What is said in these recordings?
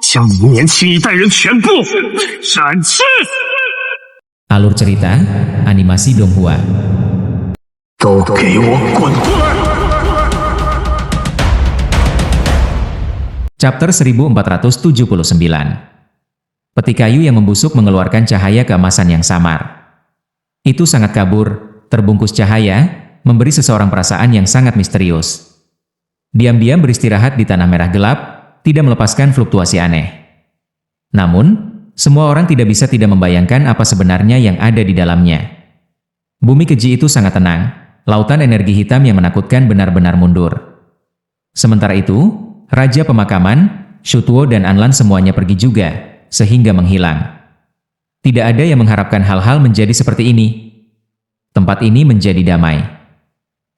将你们年轻一代人全部斩去。 Alur cerita, animasi Donghua. 都给我滚出来！ Chapter 1479. Peti kayu yang membusuk mengeluarkan cahaya keemasan yang samar. Itu sangat kabur, terbungkus cahaya, memberi seseorang perasaan yang sangat misterius. Diam-diam beristirahat di tanah merah gelap, tidak melepaskan fluktuasi aneh. Namun, semua orang tidak bisa tidak membayangkan apa sebenarnya yang ada di dalamnya. Bumi keji itu sangat tenang, lautan energi hitam yang menakutkan benar-benar mundur. Sementara itu, Raja Pemakaman, Shutuo dan Anlan semuanya pergi juga, sehingga menghilang. Tidak ada yang mengharapkan hal-hal menjadi seperti ini. Tempat ini menjadi damai.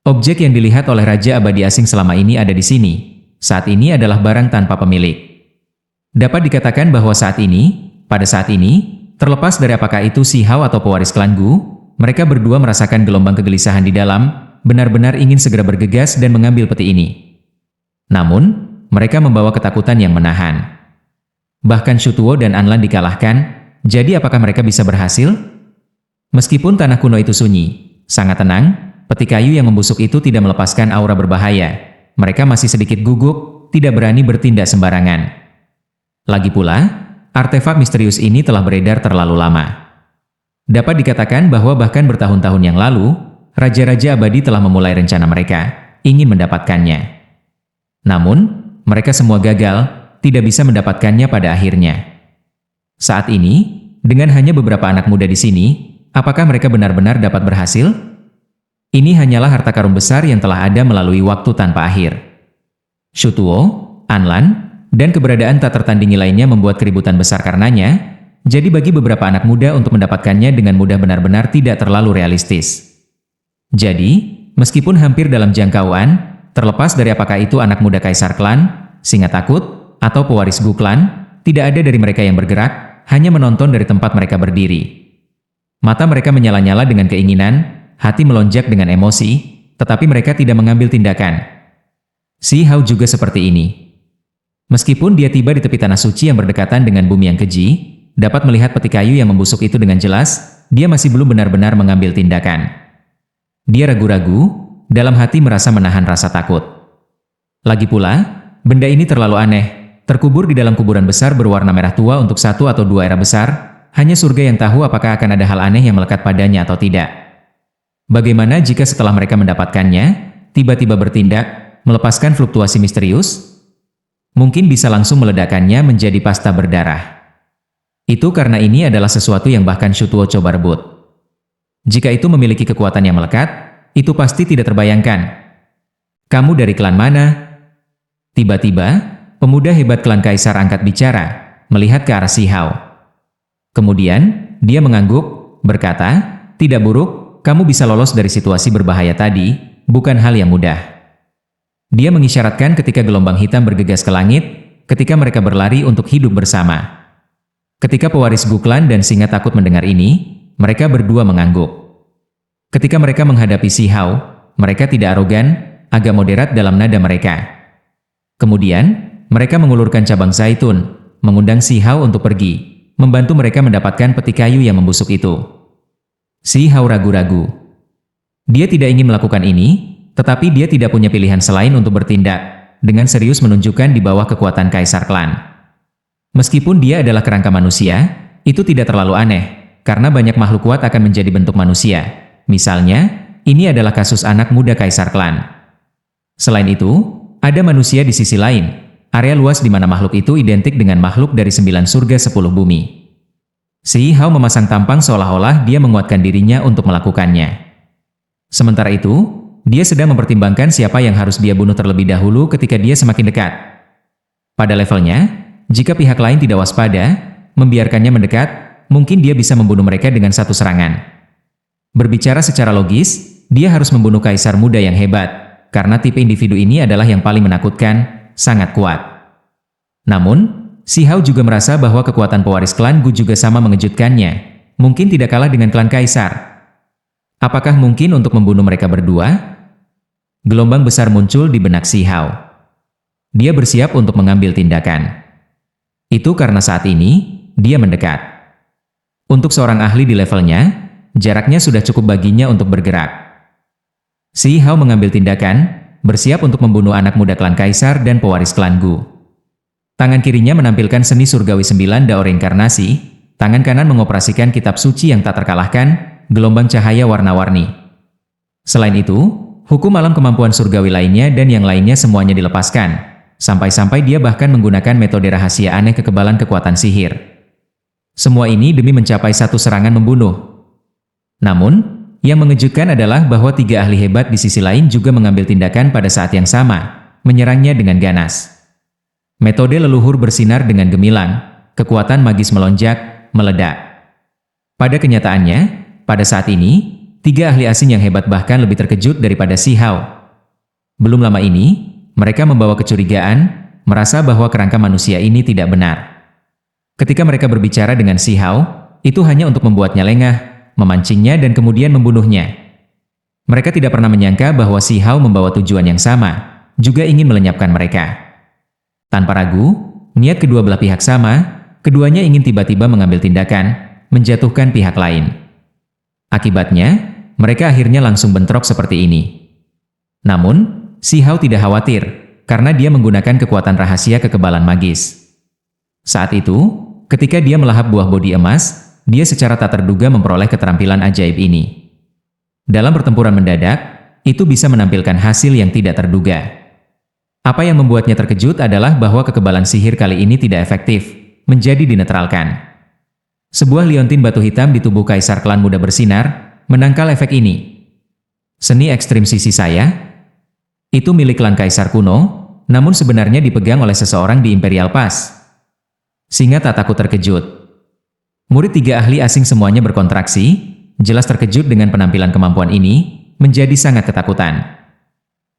Objek yang dilihat oleh Raja Abadi asing selama ini ada di sini. Saat ini adalah barang tanpa pemilik. Dapat dikatakan bahwa pada saat ini, terlepas dari apakah itu Si Hao atau pewaris klan Gu, mereka berdua merasakan gelombang kegelisahan di dalam, benar-benar ingin segera bergegas dan mengambil peti ini. Namun, mereka membawa ketakutan yang menahan. Bahkan Shutuo dan Anlan dikalahkan, jadi apakah mereka bisa berhasil? Meskipun tanah kuno itu sunyi, sangat tenang, peti kayu yang membusuk itu tidak melepaskan aura berbahaya. Mereka masih sedikit gugup, tidak berani bertindak sembarangan. Lagi pula, artefak misterius ini telah beredar terlalu lama. Dapat dikatakan bahwa bahkan bertahun-tahun yang lalu, Raja-Raja Abadi telah memulai rencana mereka, ingin mendapatkannya. Namun, mereka semua gagal, tidak bisa mendapatkannya pada akhirnya. Saat ini, dengan hanya beberapa anak muda di sini, apakah mereka benar-benar dapat berhasil? Ini hanyalah harta karun besar yang telah ada melalui waktu tanpa akhir. Shutuo, Anlan, dan keberadaan tak tertandingi lainnya membuat keributan besar karenanya, jadi bagi beberapa anak muda untuk mendapatkannya dengan mudah benar-benar tidak terlalu realistis. Jadi, meskipun hampir dalam jangkauan, terlepas dari apakah itu anak muda Kaisar Klan, Singa Takut, atau pewaris Gu Klan, tidak ada dari mereka yang bergerak, hanya menonton dari tempat mereka berdiri. Mata mereka menyala-nyala dengan keinginan, hati melonjak dengan emosi, tetapi mereka tidak mengambil tindakan. Si Hao juga seperti ini. Meskipun dia tiba di tepi tanah suci yang berdekatan dengan bumi yang keji, dapat melihat peti kayu yang membusuk itu dengan jelas, dia masih belum benar-benar mengambil tindakan. Dia ragu-ragu, dalam hati merasa menahan rasa takut. Lagi pula, benda ini terlalu aneh, terkubur di dalam kuburan besar berwarna merah tua untuk satu atau dua era besar, hanya surga yang tahu apakah akan ada hal aneh yang melekat padanya atau tidak. Bagaimana jika setelah mereka mendapatkannya, tiba-tiba bertindak, melepaskan fluktuasi misterius? Mungkin bisa langsung meledakkannya menjadi pasta berdarah. Itu karena ini adalah sesuatu yang bahkan Shutuo coba rebut. Jika itu memiliki kekuatan yang melekat, itu pasti tidak terbayangkan. Kamu dari klan mana? Tiba-tiba, pemuda hebat klan Kaisar angkat bicara, melihat ke arah Si Hao. Kemudian, dia mengangguk, berkata, "Tidak buruk, kamu bisa lolos dari situasi berbahaya tadi, bukan hal yang mudah." Dia mengisyaratkan ketika gelombang hitam bergegas ke langit, ketika mereka berlari untuk hidup bersama. Ketika pewaris Gu Klan dan Singa Takut mendengar ini, mereka berdua mengangguk. Ketika mereka menghadapi Si Hao, mereka tidak arogan, agak moderat dalam nada mereka. Kemudian, mereka mengulurkan cabang zaitun, mengundang Si Hao untuk pergi, membantu mereka mendapatkan peti kayu yang membusuk itu. Si Hao ragu-ragu. Dia tidak ingin melakukan ini, tetapi dia tidak punya pilihan selain untuk bertindak, dengan serius menunjukkan di bawah kekuatan Kaisar Klan. Meskipun dia adalah kerangka manusia, itu tidak terlalu aneh, karena banyak makhluk kuat akan menjadi bentuk manusia. Misalnya, ini adalah kasus anak muda Kaisar Klan. Selain itu, ada manusia di sisi lain, area luas di mana makhluk itu identik dengan makhluk dari 9 surga 10 bumi. Si Hao memasang tampang seolah-olah dia menguatkan dirinya untuk melakukannya. Sementara itu, dia sedang mempertimbangkan siapa yang harus dia bunuh terlebih dahulu ketika dia semakin dekat. Pada levelnya, jika pihak lain tidak waspada, membiarkannya mendekat, mungkin dia bisa membunuh mereka dengan satu serangan. Berbicara secara logis, dia harus membunuh Kaisar muda yang hebat, karena tipe individu ini adalah yang paling menakutkan, sangat kuat. Namun, Si Hao juga merasa bahwa kekuatan pewaris klan Gu juga sama mengejutkannya, mungkin tidak kalah dengan klan Kaisar. Apakah mungkin untuk membunuh mereka berdua? Gelombang besar muncul di benak Si Hao. Dia bersiap untuk mengambil tindakan. Itu karena saat ini, dia mendekat. Untuk seorang ahli di levelnya, jaraknya sudah cukup baginya untuk bergerak. Si Hao mengambil tindakan, bersiap untuk membunuh anak muda klan Kaisar dan pewaris klan Gu. Tangan kirinya menampilkan seni surgawi 9 Dao reinkarnasi, tangan kanan mengoperasikan kitab suci yang tak terkalahkan, gelombang cahaya warna-warni. Selain itu, hukum alam kemampuan surgawi lainnya dan yang lainnya semuanya dilepaskan, sampai-sampai dia bahkan menggunakan metode rahasia aneh kekebalan kekuatan sihir. Semua ini demi mencapai satu serangan membunuh. Namun, yang mengejutkan adalah bahwa 3 ahli hebat di sisi lain juga mengambil tindakan pada saat yang sama, menyerangnya dengan ganas. Metode leluhur bersinar dengan gemilang, kekuatan magis melonjak, meledak. Pada kenyataannya, pada saat ini, 3 ahli asing yang hebat bahkan lebih terkejut daripada Si Hao. Belum lama ini, mereka membawa kecurigaan, merasa bahwa kerangka manusia ini tidak benar. Ketika mereka berbicara dengan Si Hao, itu hanya untuk membuatnya lengah, memancingnya dan kemudian membunuhnya. Mereka tidak pernah menyangka bahwa Si Hao membawa tujuan yang sama, juga ingin melenyapkan mereka. Tanpa ragu, niat kedua belah pihak sama, keduanya ingin tiba-tiba mengambil tindakan, menjatuhkan pihak lain. Akibatnya, mereka akhirnya langsung bentrok seperti ini. Namun, Si Hao tidak khawatir, karena dia menggunakan kekuatan rahasia kekebalan magis. Saat itu, ketika dia melahap buah bodi emas, dia secara tak terduga memperoleh keterampilan ajaib ini. Dalam pertempuran mendadak, itu bisa menampilkan hasil yang tidak terduga. Apa yang membuatnya terkejut adalah bahwa kekebalan sihir kali ini tidak efektif, menjadi dinetralkan. Sebuah liontin batu hitam di tubuh Kaisar Klan Muda bersinar, menangkal efek ini. Seni ekstrim sisi saya? Itu milik klan Kaisar kuno, namun sebenarnya dipegang oleh seseorang di Imperial Pass. Singa tak takut terkejut. Murid 3 ahli asing semuanya berkontraksi, jelas terkejut dengan penampilan kemampuan ini, menjadi sangat ketakutan.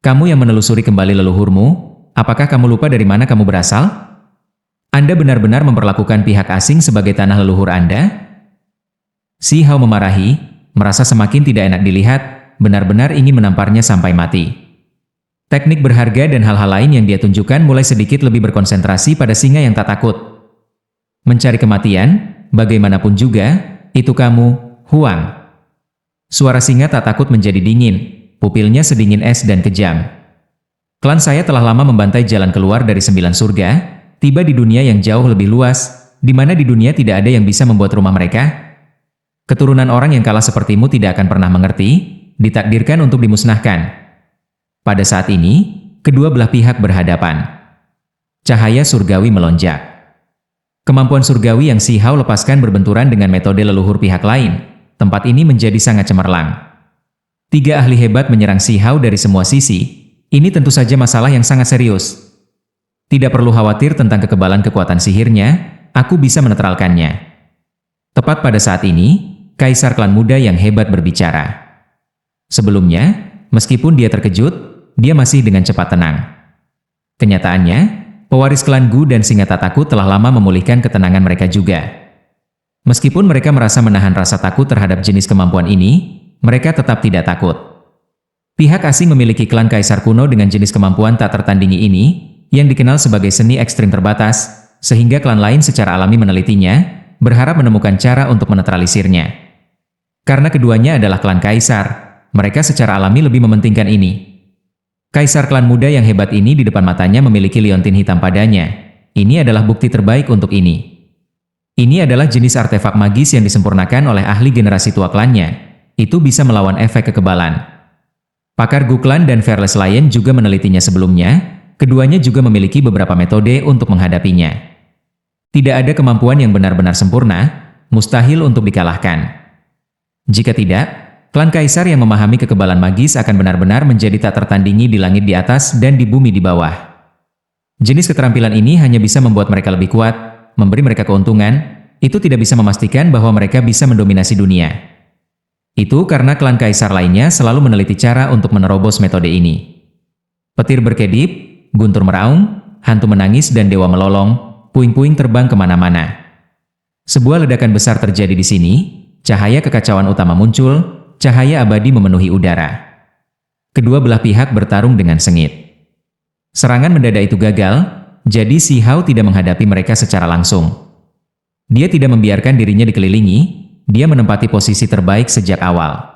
Kamu yang menelusuri kembali leluhurmu, apakah kamu lupa dari mana kamu berasal? Anda benar-benar memperlakukan pihak asing sebagai tanah leluhur Anda? Si Hao memarahi, merasa semakin tidak enak dilihat, benar-benar ingin menamparnya sampai mati. Teknik berharga dan hal-hal lain yang dia tunjukkan mulai sedikit lebih berkonsentrasi pada singa yang tak takut. Mencari kematian? Bagaimanapun juga, itu kamu, Huang. Suara singa tak takut menjadi dingin, pupilnya sedingin es dan kejam. Klan saya telah lama membantai jalan keluar dari 9 surga, tiba di dunia yang jauh lebih luas, di mana di dunia tidak ada yang bisa membuat rumah mereka. Keturunan orang yang kalah sepertimu tidak akan pernah mengerti, ditakdirkan untuk dimusnahkan. Pada saat ini, kedua belah pihak berhadapan. Cahaya surgawi melonjak. Kemampuan surgawi yang Si Hao lepaskan berbenturan dengan metode leluhur pihak lain. Tempat ini menjadi sangat cemerlang. 3 ahli hebat menyerang Si Hao dari semua sisi. Ini tentu saja masalah yang sangat serius. Tidak perlu khawatir tentang kekebalan kekuatan sihirnya, aku bisa menetralkannya. Tepat pada saat ini, Kaisar Klan Muda yang hebat berbicara. Sebelumnya, meskipun dia terkejut, dia masih dengan cepat tenang. Kenyataannya, pewaris klan Gu dan Singa Tak Takut telah lama memulihkan ketenangan mereka juga. Meskipun mereka merasa menahan rasa takut terhadap jenis kemampuan ini, mereka tetap tidak takut. Pihak asing memiliki klan Kaisar kuno dengan jenis kemampuan tak tertandingi ini, yang dikenal sebagai seni ekstrim terbatas, sehingga klan lain secara alami menelitinya, berharap menemukan cara untuk menetralisirnya. Karena keduanya adalah klan Kaisar, mereka secara alami lebih mementingkan ini. Kaisar Klan Muda yang hebat ini di depan matanya memiliki liontin hitam padanya. Ini adalah bukti terbaik untuk ini. Ini adalah jenis artefak magis yang disempurnakan oleh ahli generasi tua klannya. Itu bisa melawan efek kekebalan. Pakar Gu Clan dan Fearless Lion juga menelitinya sebelumnya. Keduanya juga memiliki beberapa metode untuk menghadapinya. Tidak ada kemampuan yang benar-benar sempurna, mustahil untuk dikalahkan. Jika tidak, klan Kaisar yang memahami kekebalan magis akan benar-benar menjadi tak tertandingi di langit di atas dan di bumi di bawah. Jenis keterampilan ini hanya bisa membuat mereka lebih kuat, memberi mereka keuntungan, itu tidak bisa memastikan bahwa mereka bisa mendominasi dunia. Itu karena klan Kaisar lainnya selalu meneliti cara untuk menerobos metode ini. Petir berkedip, guntur meraung, hantu menangis dan dewa melolong, puing-puing terbang kemana-mana. Sebuah ledakan besar terjadi di sini, cahaya kekacauan utama muncul, cahaya abadi memenuhi udara. Kedua belah pihak bertarung dengan sengit. Serangan mendadak itu gagal, jadi Si Hao tidak menghadapi mereka secara langsung. Dia tidak membiarkan dirinya dikelilingi, dia menempati posisi terbaik sejak awal.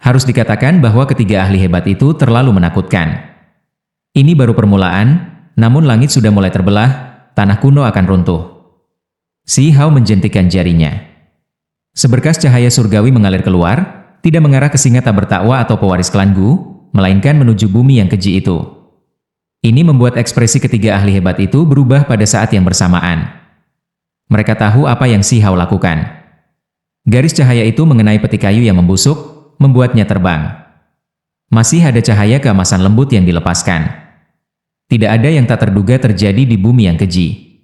Harus dikatakan bahwa ketiga ahli hebat itu terlalu menakutkan. Ini baru permulaan, namun langit sudah mulai terbelah, tanah kuno akan runtuh. Si Hao menjentikan jarinya. Seberkas cahaya surgawi mengalir keluar, tidak mengarah ke singa tak bertakwa atau pewaris klan Gu, melainkan menuju bumi yang keji itu. Ini membuat ekspresi ketiga ahli hebat itu berubah pada saat yang bersamaan. Mereka tahu apa yang Si Hao lakukan. Garis cahaya itu mengenai peti kayu yang membusuk, membuatnya terbang. Masih ada cahaya keemasan lembut yang dilepaskan. Tidak ada yang tak terduga terjadi di bumi yang keji.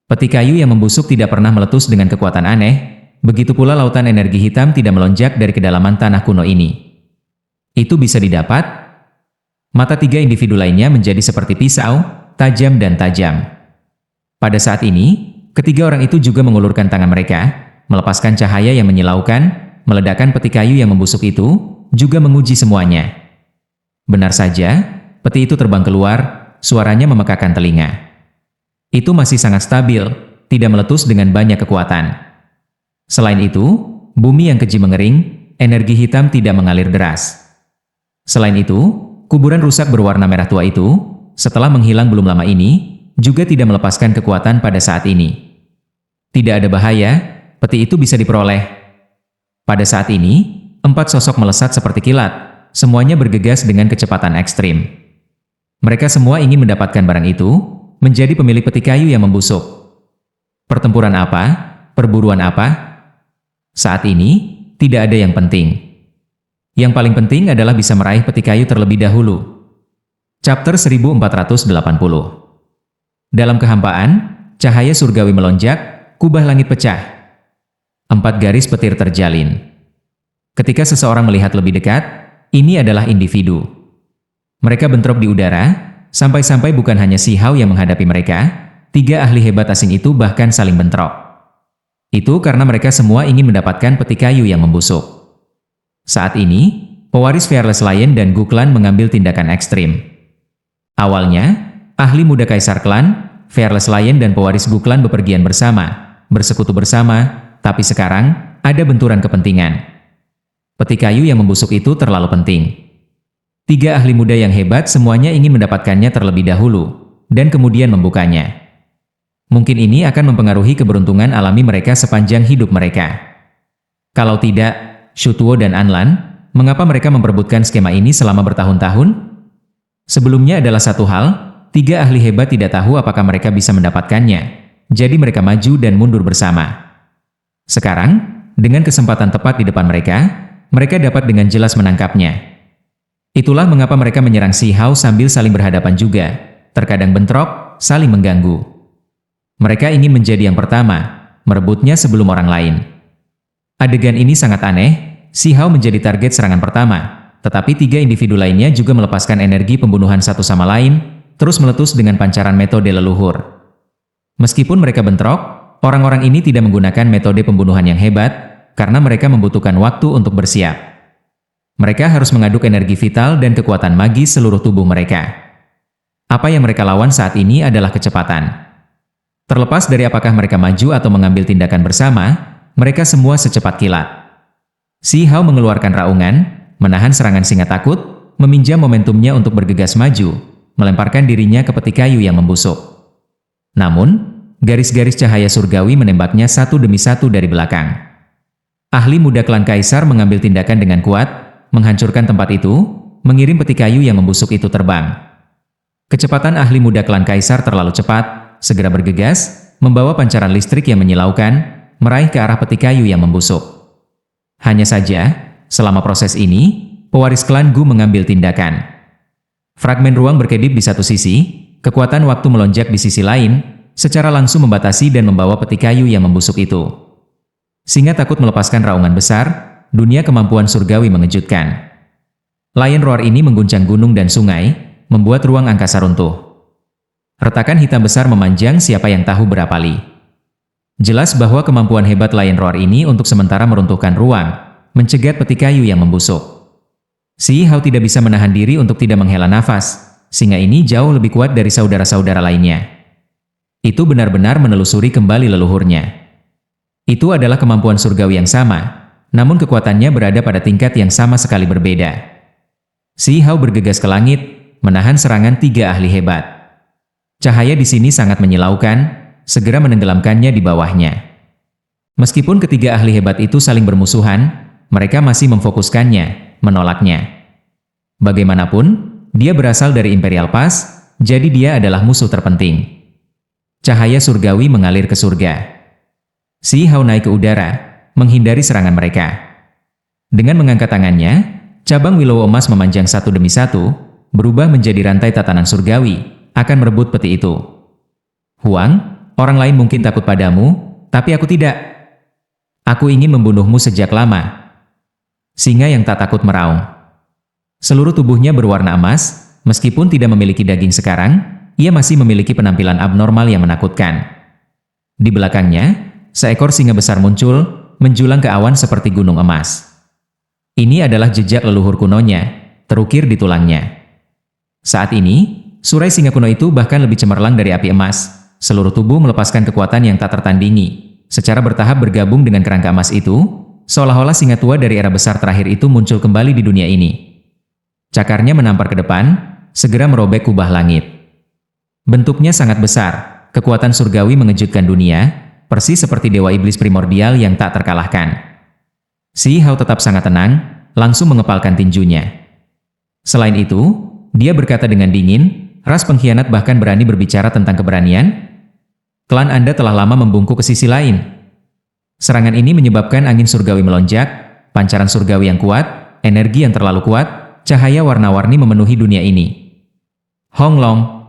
Peti kayu yang membusuk tidak pernah meletus dengan kekuatan aneh, begitu pula lautan energi hitam tidak melonjak dari kedalaman tanah kuno ini. Itu bisa didapat. Mata tiga individu lainnya menjadi seperti pisau, tajam dan tajam. Pada saat ini, ketiga orang itu juga mengulurkan tangan mereka, melepaskan cahaya yang menyilaukan, meledakkan peti kayu yang membusuk itu, juga menguji semuanya. Benar saja, peti itu terbang keluar, suaranya memekakan telinga. Itu masih sangat stabil, tidak meletus dengan banyak kekuatan. Selain itu, bumi yang keji mengering, energi hitam tidak mengalir deras. Selain itu, kuburan rusak berwarna merah tua itu, setelah menghilang belum lama ini, juga tidak melepaskan kekuatan pada saat ini. Tidak ada bahaya, peti itu bisa diperoleh. Pada saat ini, 4 sosok melesat seperti kilat, semuanya bergegas dengan kecepatan ekstrim. Mereka semua ingin mendapatkan barang itu, menjadi pemilik peti kayu yang membusuk. Pertempuran apa? Perburuan apa? Saat ini, tidak ada yang penting. Yang paling penting adalah bisa meraih peti kayu terlebih dahulu. Chapter 1480. Dalam kehampaan, cahaya surgawi melonjak, kubah langit pecah. 4 garis petir terjalin. Ketika seseorang melihat lebih dekat, ini adalah individu. Mereka bentrok di udara, sampai-sampai bukan hanya Si Hao yang menghadapi mereka, 3 ahli hebat asing itu bahkan saling bentrok. Itu karena mereka semua ingin mendapatkan peti kayu yang membusuk. Saat ini, pewaris Fearless Lion dan Gu Clan mengambil tindakan ekstrim. Awalnya, ahli muda Kaisar Klan, Fearless Lion dan pewaris Gu Clan bepergian bersama, bersekutu bersama, tapi sekarang, ada benturan kepentingan. Peti kayu yang membusuk itu terlalu penting. 3 ahli muda yang hebat semuanya ingin mendapatkannya terlebih dahulu, dan kemudian membukanya. Mungkin ini akan mempengaruhi keberuntungan alami mereka sepanjang hidup mereka. Kalau tidak, Shu Tuo dan Anlan, mengapa mereka memperebutkan skema ini selama bertahun-tahun? Sebelumnya adalah satu hal, 3 ahli hebat tidak tahu apakah mereka bisa mendapatkannya, jadi mereka maju dan mundur bersama. Sekarang, dengan kesempatan tepat di depan mereka dapat dengan jelas menangkapnya. Itulah mengapa mereka menyerang Si Hao sambil saling berhadapan juga, terkadang bentrok, saling mengganggu. Mereka ingin menjadi yang pertama, merebutnya sebelum orang lain. Adegan ini sangat aneh, Si Hao menjadi target serangan pertama, tetapi 3 individu lainnya juga melepaskan energi pembunuhan satu sama lain, terus meletus dengan pancaran metode leluhur. Meskipun mereka bentrok, orang-orang ini tidak menggunakan metode pembunuhan yang hebat, karena mereka membutuhkan waktu untuk bersiap. Mereka harus mengaduk energi vital dan kekuatan magis seluruh tubuh mereka. Apa yang mereka lawan saat ini adalah kecepatan. Terlepas dari apakah mereka maju atau mengambil tindakan bersama, mereka semua secepat kilat. Si Hao mengeluarkan raungan, menahan serangan singa takut, meminjam momentumnya untuk bergegas maju, melemparkan dirinya ke peti kayu yang membusuk. Namun, garis-garis cahaya surgawi menembaknya satu demi satu dari belakang. Ahli muda klan Kaisar mengambil tindakan dengan kuat, menghancurkan tempat itu, mengirim peti kayu yang membusuk itu terbang. Kecepatan ahli muda klan Kaisar terlalu cepat, segera bergegas, membawa pancaran listrik yang menyilaukan, meraih ke arah peti kayu yang membusuk. Hanya saja, selama proses ini, pewaris klan Gu mengambil tindakan. Fragmen ruang berkedip di satu sisi, kekuatan waktu melonjak di sisi lain, secara langsung membatasi dan membawa peti kayu yang membusuk itu. Singa takut melepaskan raungan besar, dunia kemampuan surgawi mengejutkan. Lion Roar ini mengguncang gunung dan sungai, membuat ruang angkasa runtuh. Retakan hitam besar memanjang siapa yang tahu berapa li. Jelas bahwa kemampuan hebat Lion Roar ini untuk sementara meruntuhkan ruang, mencegat peti kayu yang membusuk. Si Hao tidak bisa menahan diri untuk tidak menghela nafas, singa ini jauh lebih kuat dari saudara-saudara lainnya. Itu benar-benar menelusuri kembali leluhurnya. Itu adalah kemampuan surgawi yang sama, namun kekuatannya berada pada tingkat yang sama sekali berbeda. Si Hao bergegas ke langit, menahan serangan 3 ahli hebat. Cahaya di sini sangat menyilaukan, segera menenggelamkannya di bawahnya. Meskipun ketiga ahli hebat itu saling bermusuhan, mereka masih memfokuskannya, menolaknya. Bagaimanapun, dia berasal dari Imperial Pass, jadi dia adalah musuh terpenting. Cahaya surgawi mengalir ke surga. Si Hao naik ke udara, menghindari serangan mereka. Dengan mengangkat tangannya, cabang willow emas memanjang satu demi satu, berubah menjadi rantai tatanan surgawi, akan merebut peti itu. Huang, orang lain mungkin takut padamu, tapi aku tidak. Aku ingin membunuhmu sejak lama. Singa yang tak takut meraung. Seluruh tubuhnya berwarna emas, meskipun tidak memiliki daging sekarang, ia masih memiliki penampilan abnormal yang menakutkan. Di belakangnya, seekor singa besar muncul, menjulang ke awan seperti gunung emas. Ini adalah jejak leluhur kunonya, terukir di tulangnya. Saat ini, surai singa kuno itu bahkan lebih cemerlang dari api emas. Seluruh tubuh melepaskan kekuatan yang tak tertandingi. Secara bertahap bergabung dengan kerangka emas itu, seolah-olah singa tua dari era besar terakhir itu muncul kembali di dunia ini. Cakarnya menampar ke depan, segera merobek kubah langit. Bentuknya sangat besar, kekuatan surgawi mengejutkan dunia, persis seperti dewa iblis primordial yang tak terkalahkan. Si Hao tetap sangat tenang, langsung mengepalkan tinjunya. Selain itu, dia berkata dengan dingin, ras pengkhianat bahkan berani berbicara tentang keberanian? Klan Anda telah lama membungkuk ke sisi lain. Serangan ini menyebabkan angin surgawi melonjak, pancaran surgawi yang kuat, energi yang terlalu kuat, cahaya warna-warni memenuhi dunia ini. Hong Long.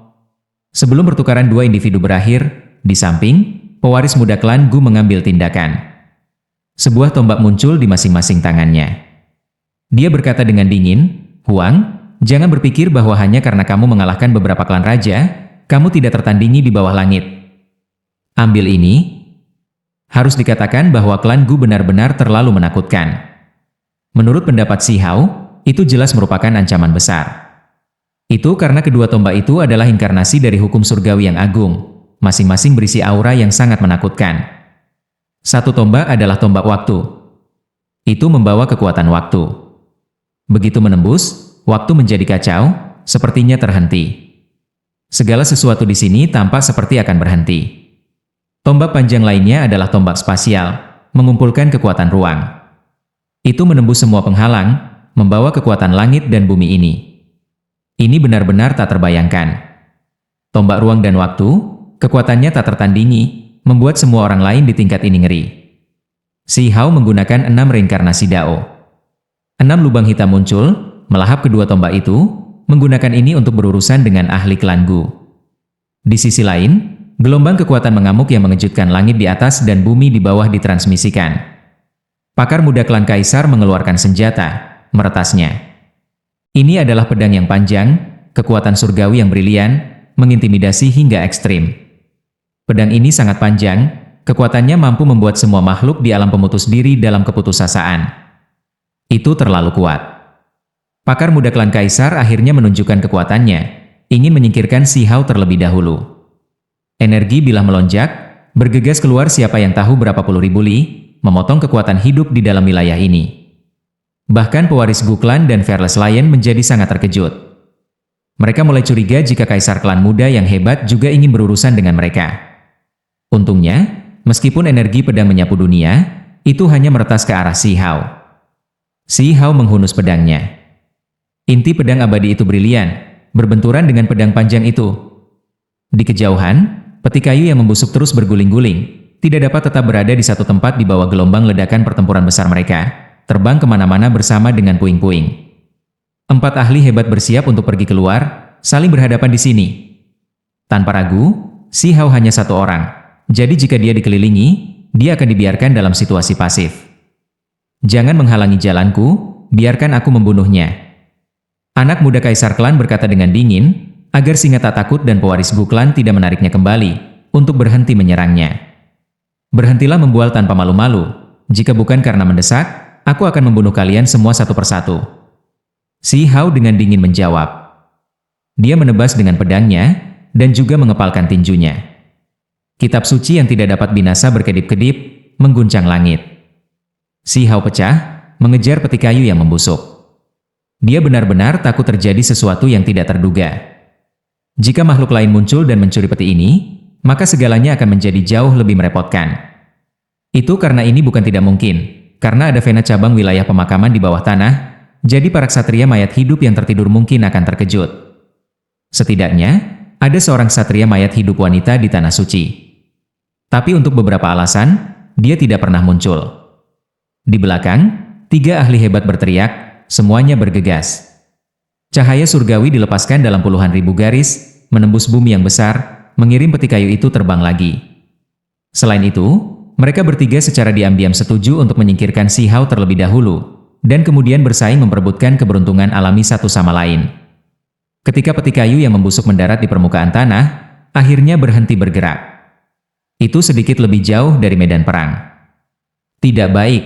Sebelum pertukaran dua individu berakhir, di samping, pewaris muda klan Gu mengambil tindakan. Sebuah tombak muncul di masing-masing tangannya. Dia berkata dengan dingin, Huang, jangan berpikir bahwa hanya karena kamu mengalahkan beberapa klan raja, kamu tidak tertandingi di bawah langit. Ambil ini. Harus dikatakan bahwa klan Gu benar-benar terlalu menakutkan. Menurut pendapat Si Hao, itu jelas merupakan ancaman besar. Itu karena kedua tombak itu adalah inkarnasi dari hukum surgawi yang agung. Masing-masing berisi aura yang sangat menakutkan. Satu tombak adalah tombak waktu. Itu membawa kekuatan waktu. Begitu menembus, waktu menjadi kacau, sepertinya terhenti. Segala sesuatu di sini tampak seperti akan berhenti. Tombak panjang lainnya adalah tombak spasial, mengumpulkan kekuatan ruang. Itu menembus semua penghalang, membawa kekuatan langit dan bumi ini. Ini benar-benar tak terbayangkan. Tombak ruang dan waktu, kekuatannya tak tertandingi, membuat semua orang lain di tingkat ini ngeri. Si Hao menggunakan 6 reinkarnasi Dao. 6 lubang hitam muncul, melahap kedua tombak itu, menggunakan ini untuk berurusan dengan ahli klan Gu. Di sisi lain, gelombang kekuatan mengamuk yang mengejutkan langit di atas dan bumi di bawah ditransmisikan. Pakar muda klan Kaisar mengeluarkan senjata, meretasnya. Ini adalah pedang yang panjang, kekuatan surgawi yang brilian, mengintimidasi hingga ekstrim. Pedang ini sangat panjang, kekuatannya mampu membuat semua makhluk di alam pemutus diri dalam keputusasaan. Itu terlalu kuat. Pakar muda klan Kaisar akhirnya menunjukkan kekuatannya, ingin menyingkirkan Si Hao terlebih dahulu. Energi bilah melonjak, bergegas keluar siapa yang tahu berapa puluh ribu li, memotong kekuatan hidup di dalam wilayah ini. Bahkan pewaris Gu Clan dan Fearless Lion menjadi sangat terkejut. Mereka mulai curiga jika Kaisar klan muda yang hebat juga ingin berurusan dengan mereka. Untungnya, meskipun energi pedang menyapu dunia, itu hanya meretas ke arah Si Hao. Si Hao menghunus pedangnya. Inti pedang abadi itu brilian, berbenturan dengan pedang panjang itu. Di kejauhan, peti kayu yang membusuk terus berguling-guling, tidak dapat tetap berada di satu tempat di bawah gelombang ledakan pertempuran besar mereka, terbang kemana-mana bersama dengan puing-puing. 4 ahli hebat bersiap untuk pergi keluar, saling berhadapan di sini. Tanpa ragu, Si Hao hanya satu orang. Jadi jika dia dikelilingi, dia akan dibiarkan dalam situasi pasif. Jangan menghalangi jalanku, biarkan aku membunuhnya. Anak muda Kaisar klan berkata dengan dingin, agar singa tak takut dan pewaris Gu Clan tidak menariknya kembali, untuk berhenti menyerangnya. Berhentilah membual tanpa malu-malu, jika bukan karena mendesak, aku akan membunuh kalian semua satu persatu. Si Hao dengan dingin menjawab. Dia menebas dengan pedangnya, dan juga mengepalkan tinjunya. Kitab suci yang tidak dapat binasa berkedip-kedip, mengguncang langit. Si Hao pecah, mengejar peti kayu yang membusuk. Dia benar-benar takut terjadi sesuatu yang tidak terduga. Jika makhluk lain muncul dan mencuri peti ini, maka segalanya akan menjadi jauh lebih merepotkan. Itu karena ini bukan tidak mungkin, karena ada vena cabang wilayah pemakaman di bawah tanah, jadi para ksatria mayat hidup yang tertidur mungkin akan terkejut. Setidaknya, ada seorang ksatria mayat hidup wanita di tanah suci. Tapi untuk beberapa alasan, dia tidak pernah muncul. Di belakang, 3 ahli hebat berteriak, semuanya bergegas. Cahaya surgawi dilepaskan dalam puluhan ribu garis, menembus bumi yang besar, mengirim peti kayu itu terbang lagi. Selain itu, mereka bertiga secara diam-diam setuju untuk menyingkirkan Si Hao terlebih dahulu, dan kemudian bersaing memperebutkan keberuntungan alami satu sama lain. Ketika peti kayu yang membusuk mendarat di permukaan tanah, akhirnya berhenti bergerak. Itu sedikit lebih jauh dari medan perang. Tidak baik.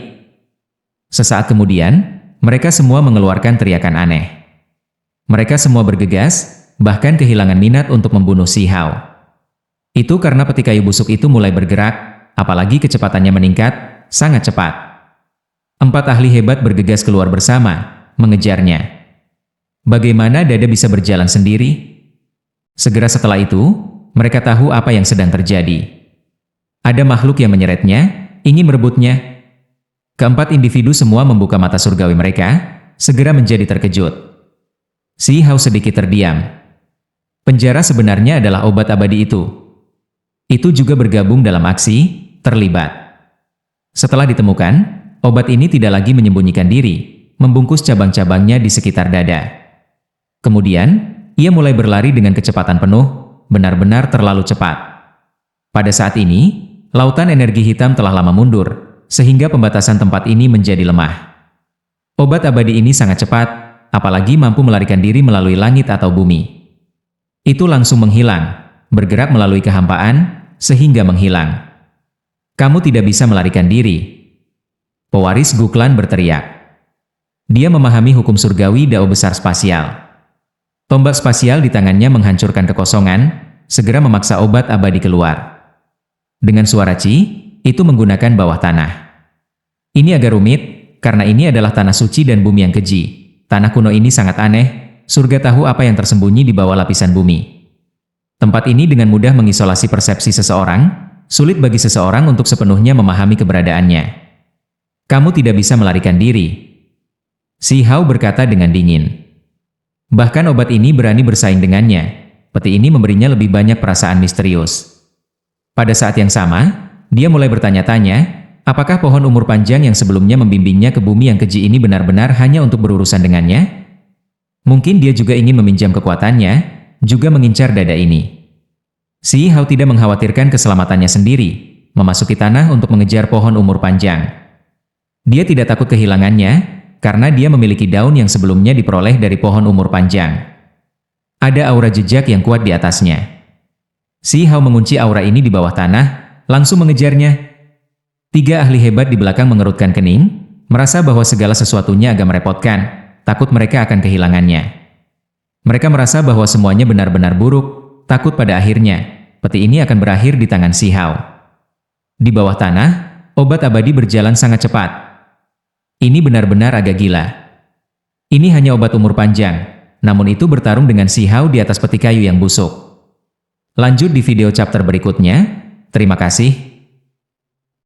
Sesaat kemudian, mereka semua mengeluarkan teriakan aneh. Mereka semua bergegas, bahkan kehilangan minat untuk membunuh Si Hao. Itu karena peti kayu busuk itu mulai bergerak, apalagi kecepatannya meningkat, sangat cepat. 4 ahli hebat bergegas keluar bersama, mengejarnya. Bagaimana dada bisa berjalan sendiri? Segera setelah itu, mereka tahu apa yang sedang terjadi. Ada makhluk yang menyeretnya, ingin merebutnya. Keempat individu semua membuka mata surgawi mereka, segera menjadi terkejut. Si Hao sedikit terdiam. Penjara sebenarnya adalah obat abadi itu. Itu juga bergabung dalam aksi, terlibat. Setelah ditemukan, obat ini tidak lagi menyembunyikan diri, membungkus cabang-cabangnya di sekitar dada. Kemudian, ia mulai berlari dengan kecepatan penuh, benar-benar terlalu cepat. Pada saat ini, lautan energi hitam telah lama mundur, sehingga pembatasan tempat ini menjadi lemah. Obat abadi ini sangat cepat, apalagi mampu melarikan diri melalui langit atau bumi. Itu langsung menghilang, bergerak melalui kehampaan, sehingga menghilang. Kamu tidak bisa melarikan diri. Pewaris Guklan berteriak. Dia memahami hukum surgawi Dao besar spasial. Tombak spasial di tangannya menghancurkan kekosongan, segera memaksa obat abadi keluar. Dengan suara Ci, itu menggunakan bawah tanah. Ini agak rumit, karena ini adalah tanah suci dan bumi yang keji. Tanah kuno ini sangat aneh, surga tahu apa yang tersembunyi di bawah lapisan bumi. Tempat ini dengan mudah mengisolasi persepsi seseorang, sulit bagi seseorang untuk sepenuhnya memahami keberadaannya. Kamu tidak bisa melarikan diri. Si Hao berkata dengan dingin. Bahkan obat ini berani bersaing dengannya. Peti ini memberinya lebih banyak perasaan misterius. Pada saat yang sama, dia mulai bertanya-tanya, apakah pohon umur panjang yang sebelumnya membimbingnya ke bumi yang keji ini benar-benar hanya untuk berurusan dengannya? Mungkin dia juga ingin meminjam kekuatannya, juga mengincar dada ini. Si Hao tidak mengkhawatirkan keselamatannya sendiri, memasuki tanah untuk mengejar pohon umur panjang. Dia tidak takut kehilangannya, karena dia memiliki daun yang sebelumnya diperoleh dari pohon umur panjang. Ada aura jejak yang kuat di atasnya. Si Hao mengunci aura ini di bawah tanah, langsung mengejarnya. 3 ahli hebat di belakang mengerutkan kening, merasa bahwa segala sesuatunya agak merepotkan, takut mereka akan kehilangannya. Mereka merasa bahwa semuanya benar-benar buruk, takut pada akhirnya, peti ini akan berakhir di tangan Si Hao. Di bawah tanah, obat abadi berjalan sangat cepat. Ini benar-benar agak gila. Ini hanya obat umur panjang, namun itu bertarung dengan Si Hao di atas peti kayu yang busuk. Lanjut di video chapter berikutnya. Terima kasih.